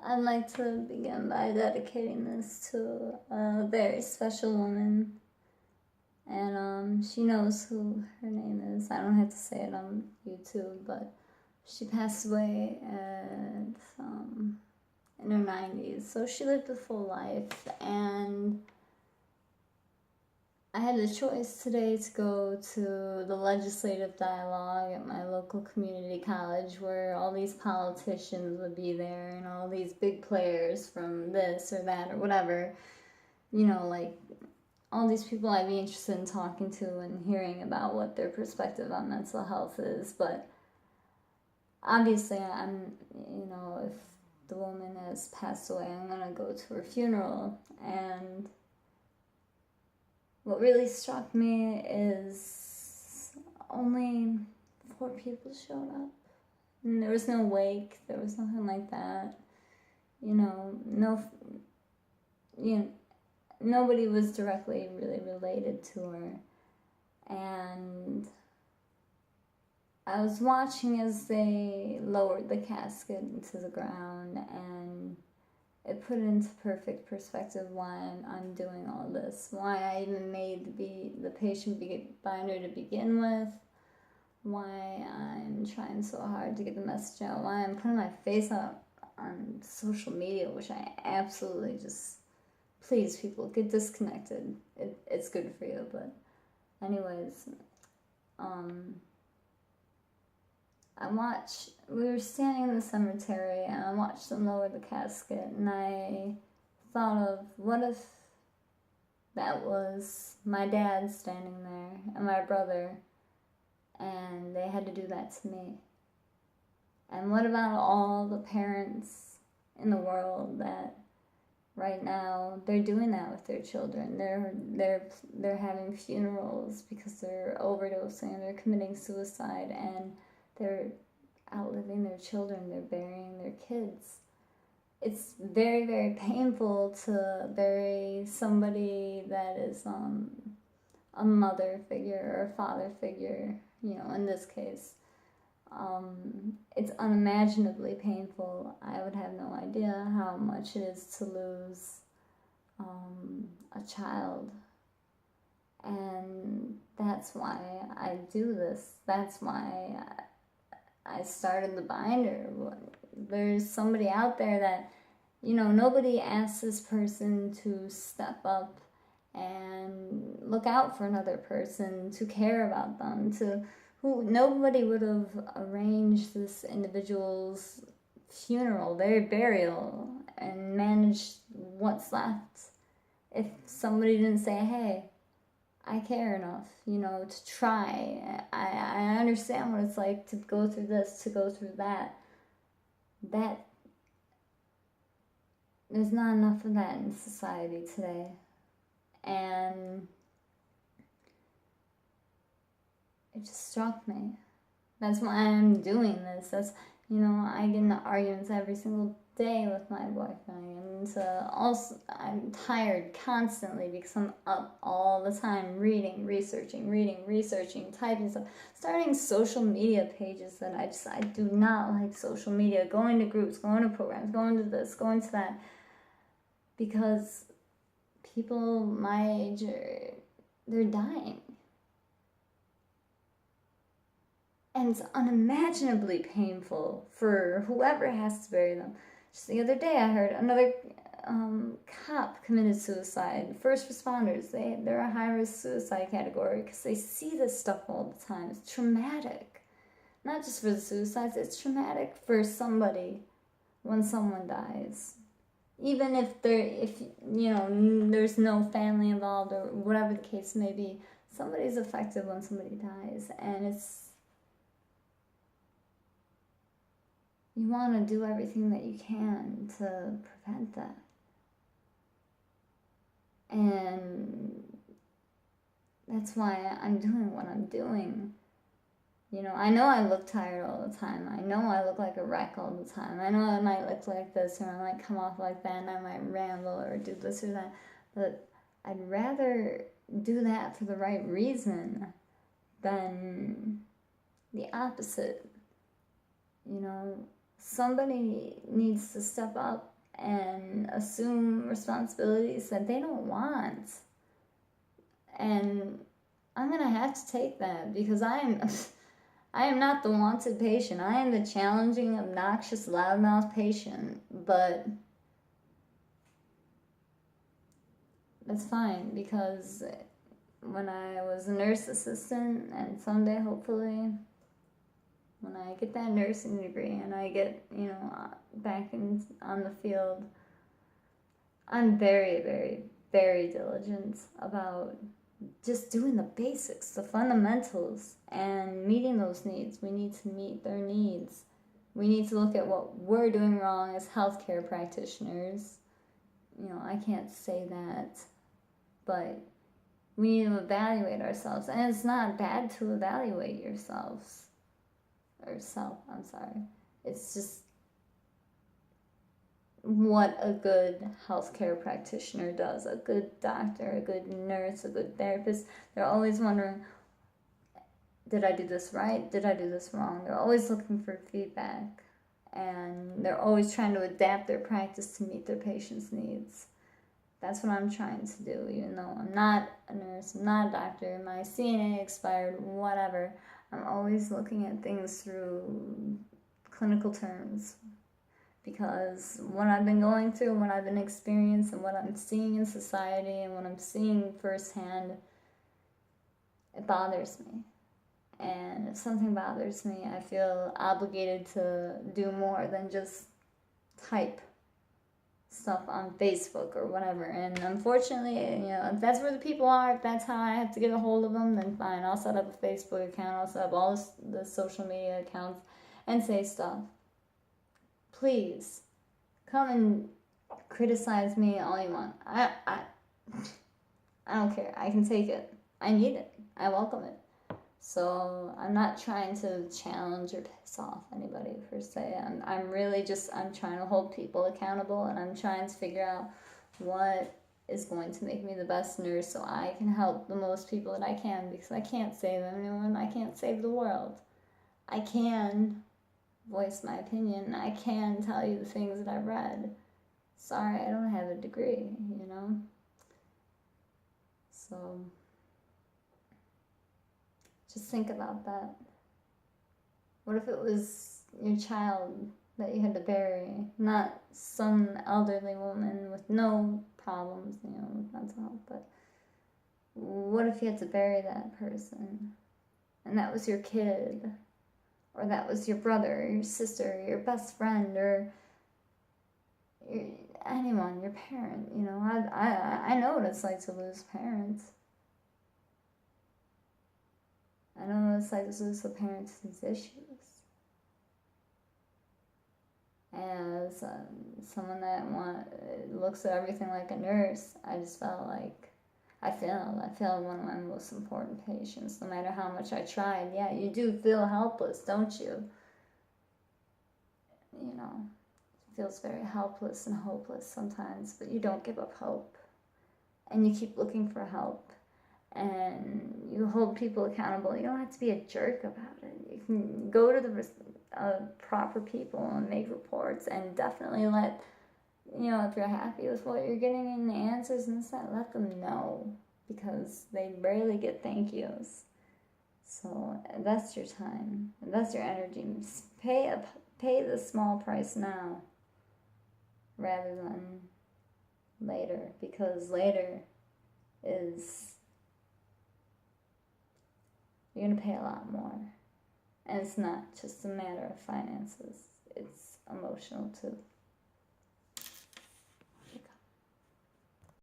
I'd like to begin by dedicating this to a very special woman. And she knows who her name is. I don't have to say it on YouTube, but she passed away in her 90s. So she lived a full life, and I had the choice today to go to the legislative dialogue at my local community college, where all these politicians would be there and all these big players from this or that or whatever. Like all these people I'd be interested in talking to and hearing about what their perspective on mental health is. But obviously, if the woman has passed away, I'm going to go to her funeral. And what really struck me is only 4 people showed up. And there was no wake, there was nothing like that. Nobody was directly really related to her. And I was watching as they lowered the casket into the ground, and it put into perfect perspective why I'm doing all this, why I even made the patient binder to begin with, why I'm trying so hard to get the message out, why I'm putting my face out on social media, which I absolutely just, please people, get disconnected. It's good for you. But anyways, we were standing in the cemetery, and I watched them lower the casket, and I thought of, what if that was my dad standing there and my brother, and they had to do that to me? And what about all the parents in the world that right now they're doing that with their children? They're having funerals because they're overdosing, they're committing suicide, and they're outliving their children, they're burying their kids. It's very, very painful to bury somebody that is a mother figure or a father figure, in this case. It's unimaginably painful. I would have no idea how much it is to lose a child. And that's why I do this. That's why I started the binder. There's somebody out there that, nobody asks this person to step up and look out for another person, to care about them, nobody would have arranged this individual's funeral, their burial, and managed what's left if somebody didn't say, hey, I care enough, to try. I understand what it's like to go through this, to go through that. There's not enough of that in society today. And it just struck me. That's why I'm doing this. I get into arguments every single day with my boyfriend, and I'm tired constantly because I'm up all the time reading, researching, typing stuff, starting social media pages that I do not like social media, going to groups, going to programs, going to this, going to that, because people my age they're dying. And it's unimaginably painful for whoever has to bury them. Just the other day, I heard another cop committed suicide. First responders, they're a high-risk suicide category because they see this stuff all the time. It's traumatic. Not just for the suicides, it's traumatic for somebody when someone dies. Even if there's no family involved or whatever the case may be, somebody's affected when somebody dies, and you want to do everything that you can to prevent that. And that's why I'm doing what I'm doing. I know I look tired all the time. I know I look like a wreck all the time. I know I might look like this, or I might come off like that, and I might ramble or do this or that. But I'd rather do that for the right reason than the opposite. Somebody needs to step up and assume responsibilities that they don't want. And I'm gonna have to take that because I am not the wanted patient. I am the challenging, obnoxious, loudmouth patient. But that's fine because when I was a nurse assistant, and someday hopefully when I get that nursing degree and I get, back on the field, I'm very, very, very diligent about just doing the basics, the fundamentals, and meeting those needs. We need to meet their needs. We need to look at what we're doing wrong as healthcare practitioners. I can't say that, but we need to evaluate ourselves. And it's not bad to evaluate yourselves. Or self, I'm sorry. It's just what a good healthcare practitioner does. A good doctor, a good nurse, a good therapist. They're always wondering, did I do this right? Did I do this wrong? They're always looking for feedback. And they're always trying to adapt their practice to meet their patients' needs. That's what I'm trying to do, even though I'm not a nurse, I'm not a doctor, my CNA expired, whatever. I'm always looking at things through clinical terms, because what I've been going through, what I've been experiencing, and what I'm seeing in society, and what I'm seeing firsthand, it bothers me. And if something bothers me, I feel obligated to do more than just type stuff on Facebook or whatever. And unfortunately, if that's where the people are, if that's how I have to get a hold of them, then fine. I'll set up a Facebook account. I'll set up all the social media accounts and say stuff. Please, come and criticize me all you want. I don't care. I can take it. I need it. I welcome it. So I'm not trying to challenge or piss off anybody per se. I'm really just, I'm trying to hold people accountable, and I'm trying to figure out what is going to make me the best nurse so I can help the most people that I can, because I can't save anyone. I can't save the world. I can voice my opinion. I can tell you the things that I've read. Sorry, I don't have a degree, So just think about that. What if it was your child that you had to bury, not some elderly woman with no problems, with mental health, but what if you had to bury that person and that was your kid, or that was your brother, or your sister, or your best friend, or anyone, your parent, I know what it's like to lose parents. I know what it's like to lose a parent to these issues. As someone that looks at everything like a nurse, I just felt like I failed one of my most important patients. No matter how much I tried, yeah, you do feel helpless, don't you? It feels very helpless and hopeless sometimes, but you don't give up hope. And you keep looking for help. And you hold people accountable. You don't have to be a jerk about it. You can go to the proper people and make reports, and definitely let, if you're happy with what you're getting and the answers and stuff, let them know, because they rarely get thank yous. So invest your time, invest your energy, pay the small price now rather than later, because later is, you're going to pay a lot more. And it's not just a matter of finances, it's emotional too.